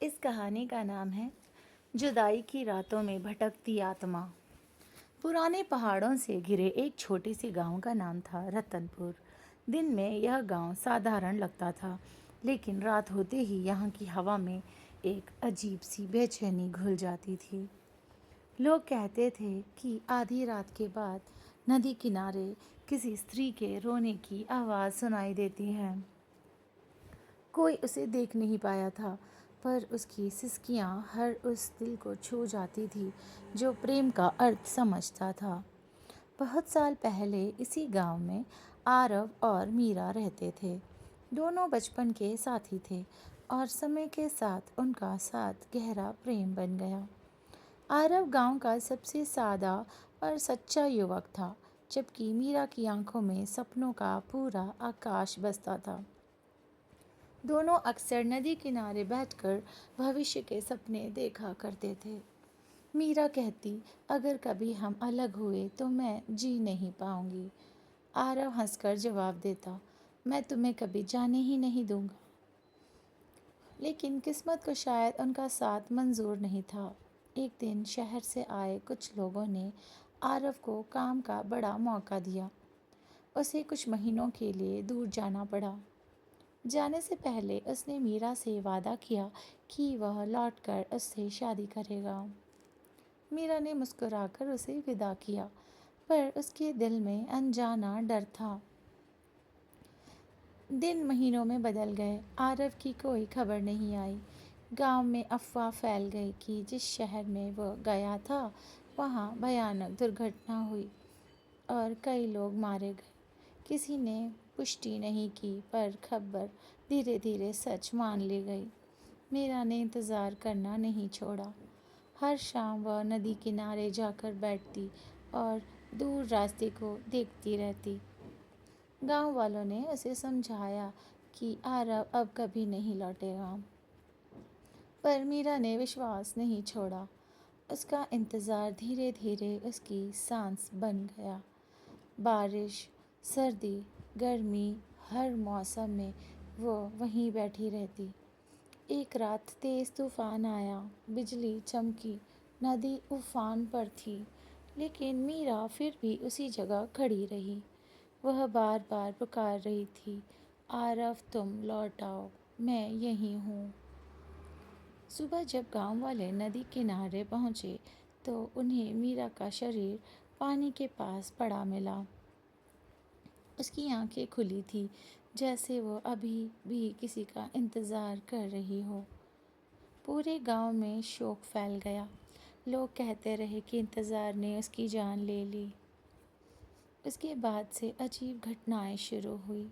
इस कहानी का नाम है जुदाई की रातों में भटकती आत्मा। पुराने पहाड़ों से घिरे एक छोटे से गांव का नाम था रतनपुर। दिन में यह गांव साधारण लगता था, लेकिन रात होते ही यहाँ की हवा में एक अजीब सी बेचैनी घुल जाती थी। लोग कहते थे कि आधी रात के बाद नदी किनारे किसी स्त्री के रोने की आवाज़ सुनाई देती है। कोई उसे देख नहीं पाया था, पर उसकी सिसकियाँ हर उस दिल को छू जाती थी जो प्रेम का अर्थ समझता था। बहुत साल पहले इसी गांव में आरव और मीरा रहते थे। दोनों बचपन के साथी थे और समय के साथ उनका साथ गहरा प्रेम बन गया। आरव गांव का सबसे सादा और सच्चा युवक था, जबकि मीरा की आंखों में सपनों का पूरा आकाश बसता था। दोनों अक्सर नदी किनारे बैठकर भविष्य के सपने देखा करते थे। मीरा कहती, अगर कभी हम अलग हुए तो मैं जी नहीं पाऊंगी। आरव हंसकर जवाब देता, मैं तुम्हें कभी जाने ही नहीं दूंगा। लेकिन किस्मत को शायद उनका साथ मंजूर नहीं था। एक दिन शहर से आए कुछ लोगों ने आरव को काम का बड़ा मौका दिया। उसे कुछ महीनों के लिए दूर जाना पड़ा। जाने से पहले उसने मीरा से वादा किया कि वह लौटकर उससे शादी करेगा। मीरा ने मुस्कुराकर उसे विदा किया, पर उसके दिल में अनजाना डर था। दिन महीनों में बदल गए। आरव की कोई खबर नहीं आई। गांव में अफवाह फैल गई कि जिस शहर में वह गया था वहां भयानक दुर्घटना हुई और कई लोग मारे गए। किसी ने पुष्टि नहीं की, पर खबर धीरे धीरे सच मान ली गई। मीरा ने इंतज़ार करना नहीं छोड़ा। हर शाम वह नदी किनारे जाकर बैठती और दूर रास्ते को देखती रहती। गांव वालों ने उसे समझाया कि आरव अब कभी नहीं लौटेगा, पर मीरा ने विश्वास नहीं छोड़ा। उसका इंतज़ार धीरे धीरे उसकी सांस बन गया। बारिश, सर्दी, गर्मी, हर मौसम में वो वहीं बैठी रहती। एक रात तेज़ तूफान आया, बिजली चमकी, नदी उफान पर थी, लेकिन मीरा फिर भी उसी जगह खड़ी रही। वह बार बार पुकार रही थी, आरव तुम लौट आओ, मैं यहीं हूँ। सुबह जब गांव वाले नदी किनारे पहुँचे तो उन्हें मीरा का शरीर पानी के पास पड़ा मिला। उसकी आंखें खुली थी, जैसे वो अभी भी किसी का इंतज़ार कर रही हो। पूरे गांव में शोक फैल गया। लोग कहते रहे कि इंतज़ार ने उसकी जान ले ली। उसके बाद से अजीब घटनाएं शुरू हुई।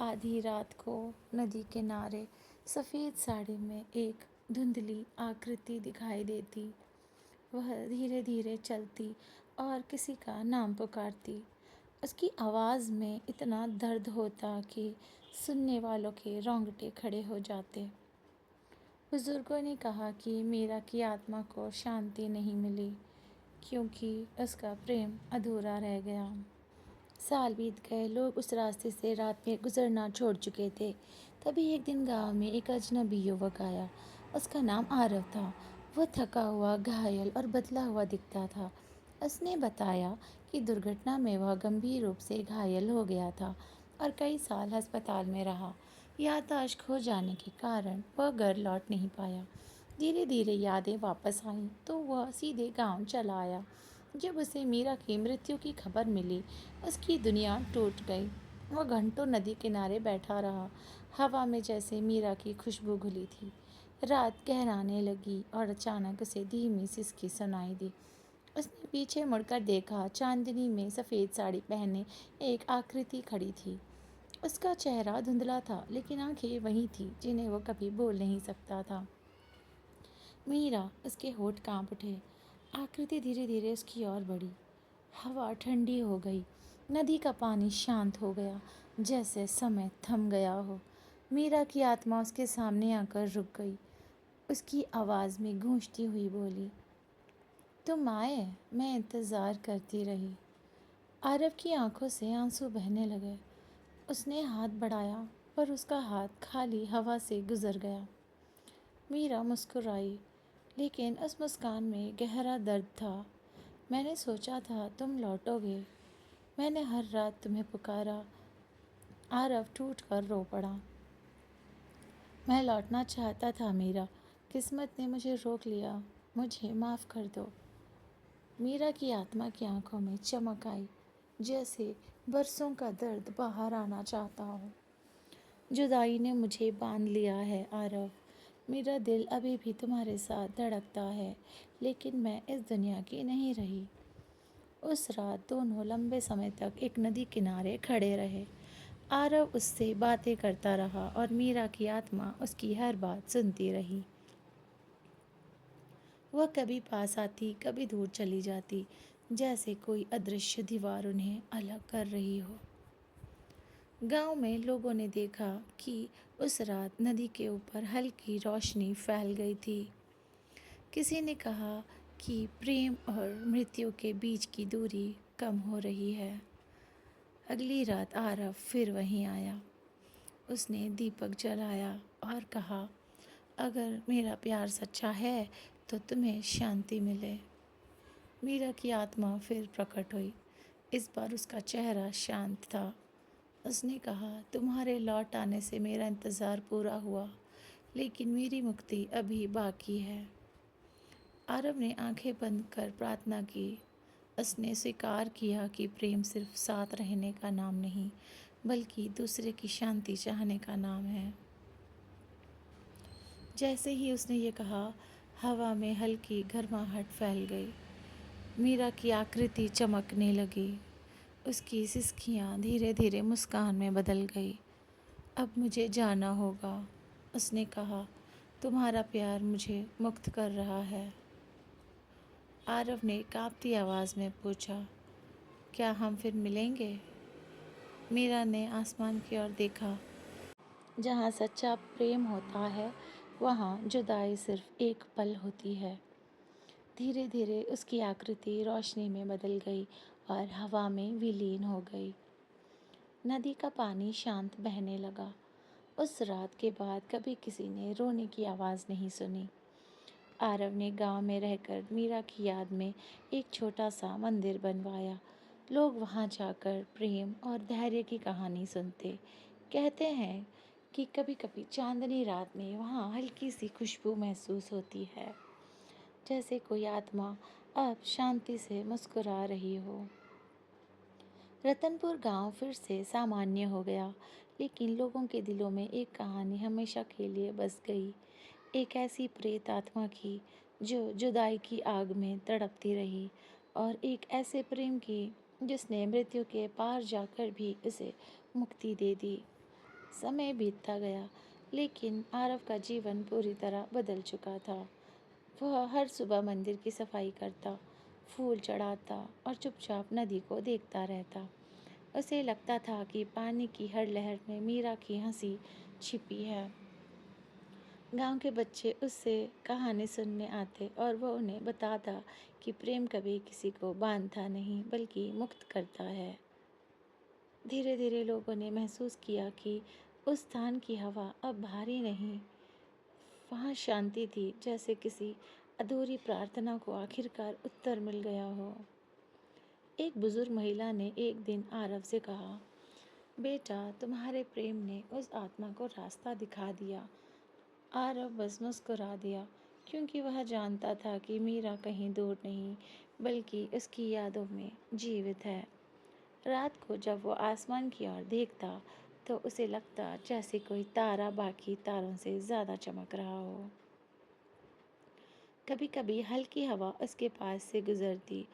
आधी रात को नदी किनारे सफ़ेद साड़ी में एक धुंधली आकृति दिखाई देती। वह धीरे धीरे चलती और किसी का नाम पुकारती। उसकी आवाज़ में इतना दर्द होता कि सुनने वालों के रोंगटे खड़े हो जाते। बुजुर्गों ने कहा कि मीरा की आत्मा को शांति नहीं मिली, क्योंकि उसका प्रेम अधूरा रह गया। साल बीत गए, लोग उस रास्ते से रात में गुजरना छोड़ चुके थे। तभी एक दिन गांव में एक अजनबी युवक आया। उसका नाम आरव था। वह थका हुआ, घायल और बदला हुआ दिखता था। उसने बताया कि दुर्घटना में वह गंभीर रूप से घायल हो गया था और कई साल अस्पताल में रहा। याददाश्त खो जाने के कारण वह घर लौट नहीं पाया। धीरे धीरे यादें वापस आईं तो वह सीधे गांव चला आया। जब उसे मीरा की मृत्यु की खबर मिली, उसकी दुनिया टूट गई। वह घंटों नदी किनारे बैठा रहा, हवा में जैसे मीरा की खुशबू घुली थी। रात गहराने लगी और अचानक उसे धीमी सिसकी सुनाई दी। उसने पीछे मुड़कर देखा। चांदनी में सफ़ेद साड़ी पहने एक आकृति खड़ी थी। उसका चेहरा धुंधला था, लेकिन आंखें वही थीं जिन्हें वो कभी भूल नहीं सकता था। मीरा, उसके होठ कांप उठे। आकृति धीरे धीरे उसकी ओर बढ़ी। हवा ठंडी हो गई। नदी का पानी शांत हो गया, जैसे समय थम गया हो। मीरा की आत्मा उसके सामने आकर रुक गई। उसकी आवाज़ में गूंजती हुई बोली, तुम आए, मैं इंतज़ार करती रही। आरव की आंखों से आंसू बहने लगे। उसने हाथ बढ़ाया, पर उसका हाथ खाली हवा से गुजर गया। मीरा मुस्कुराई, लेकिन उस मुस्कान में गहरा दर्द था। मैंने सोचा था तुम लौटोगे। मैंने हर रात तुम्हें पुकारा। आरव टूट कर रो पड़ा। मैं लौटना चाहता था मीरा, किस्मत ने मुझे रोक लिया। मुझे माफ़ कर दो। मीरा की आत्मा की आंखों में चमक आई, जैसे बरसों का दर्द बाहर आना चाहता हो। जुदाई ने मुझे बांध लिया है आरव। मेरा दिल अभी भी तुम्हारे साथ धड़कता है, लेकिन मैं इस दुनिया की नहीं रही। उस रात दोनों लंबे समय तक एक नदी किनारे खड़े रहे। आरव उससे बातें करता रहा और मीरा की आत्मा उसकी हर बात सुनती रही। वह कभी पास आती, कभी दूर चली जाती, जैसे कोई अदृश्य दीवार उन्हें अलग कर रही हो। गांव में लोगों ने देखा कि उस रात नदी के ऊपर हल्की रोशनी फैल गई थी। किसी ने कहा कि प्रेम और मृत्यु के बीच की दूरी कम हो रही है। अगली रात आरव फिर वहीं आया। उसने दीपक जलाया और कहा, अगर मेरा प्यार सच्चा है तो तुम्हें शांति मिले। मीरा की आत्मा फिर प्रकट हुई। इस बार उसका चेहरा शांत था। उसने कहा, तुम्हारे लौट आने से मेरा इंतज़ार पूरा हुआ, लेकिन मेरी मुक्ति अभी बाकी है। आरव ने आंखें बंद कर प्रार्थना की। उसने स्वीकार किया कि प्रेम सिर्फ साथ रहने का नाम नहीं, बल्कि दूसरे की शांति चाहने का नाम है। जैसे ही उसने ये कहा, हवा में हल्की गर्माहट फैल गई। मीरा की आकृति चमकने लगी। उसकी सिसकियाँ धीरे धीरे मुस्कान में बदल गई। अब मुझे जाना होगा, उसने कहा। तुम्हारा प्यार मुझे मुक्त कर रहा है। आरव ने कांपती आवाज़ में पूछा, क्या हम फिर मिलेंगे? मीरा ने आसमान की ओर देखा। जहाँ सच्चा प्रेम होता है, वहाँ जुदाई सिर्फ एक पल होती है। धीरे धीरे उसकी आकृति रोशनी में बदल गई और हवा में विलीन हो गई। नदी का पानी शांत बहने लगा। उस रात के बाद कभी किसी ने रोने की आवाज़ नहीं सुनी। आरव ने गांव में रहकर मीरा की याद में एक छोटा सा मंदिर बनवाया। लोग वहां जाकर प्रेम और धैर्य की कहानी सुनते। कहते हैं कि कभी कभी चांदनी रात में वहां हल्की सी खुशबू महसूस होती है, जैसे कोई आत्मा अब शांति से मुस्कुरा रही हो। रतनपुर गांव फिर से सामान्य हो गया, लेकिन लोगों के दिलों में एक कहानी हमेशा के लिए बस गई। एक ऐसी प्रेत आत्मा की जो जुदाई की आग में तड़पती रही, और एक ऐसे प्रेम की जिसने मृत्यु के पार जाकर भी उसे मुक्ति दे दी। समय बीतता गया, लेकिन आरव का जीवन पूरी तरह बदल चुका था। वह हर सुबह मंदिर की सफाई करता, फूल चढ़ाता और चुपचाप नदी को देखता रहता। उसे लगता था कि पानी की हर लहर में मीरा की हंसी छिपी है। गांव के बच्चे उससे कहानी सुनने आते और वह उन्हें बताता कि प्रेम कभी किसी को बांधता नहीं, बल्कि मुक्त करता है। धीरे धीरे लोगों ने महसूस किया कि उस स्थान की हवा अब भारी नहीं, वहाँ शांति थी, जैसे किसी अधूरी प्रार्थना को आखिरकार उत्तर मिल गया हो। एक बुजुर्ग महिला ने एक दिन आरव से कहा, बेटा, तुम्हारे प्रेम ने उस आत्मा को रास्ता दिखा दिया। आरव बस मुस्कुरा दिया, क्योंकि वह जानता था कि मीरा कहीं दूर नहीं, बल्कि उसकी यादों में जीवित है। रात को जब वो आसमान की ओर देखता, तो उसे लगता जैसे कोई तारा बाकी तारों से ज़्यादा चमक रहा हो। कभी कभी हल्की हवा उसके पास से गुजरती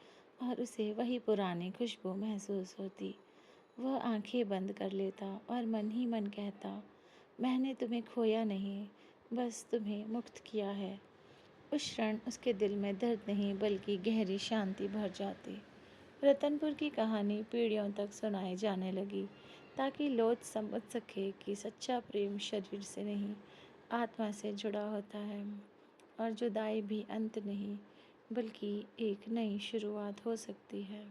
और उसे वही पुरानी खुशबू महसूस होती। वह आंखें बंद कर लेता और मन ही मन कहता, मैंने तुम्हें खोया नहीं, बस तुम्हें मुक्त किया है। उस क्षण उसके दिल में दर्द नहीं, बल्कि गहरी शांति भर जाती। रतनपुर की कहानी पीढ़ियों तक सुनाई जाने लगी, ताकि लोग समझ सके कि सच्चा प्रेम शरीर से नहीं, आत्मा से जुड़ा होता है, और जुदाई भी अंत नहीं, बल्कि एक नई शुरुआत हो सकती है।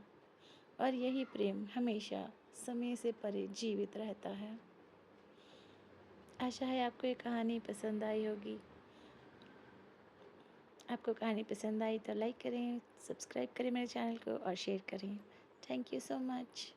और यही प्रेम हमेशा समय से परे जीवित रहता है। आशा है आपको ये कहानी पसंद आई होगी। आपको कहानी पसंद आई तो लाइक करें, सब्सक्राइब करें मेरे चैनल को और शेयर करें। Thank you so much.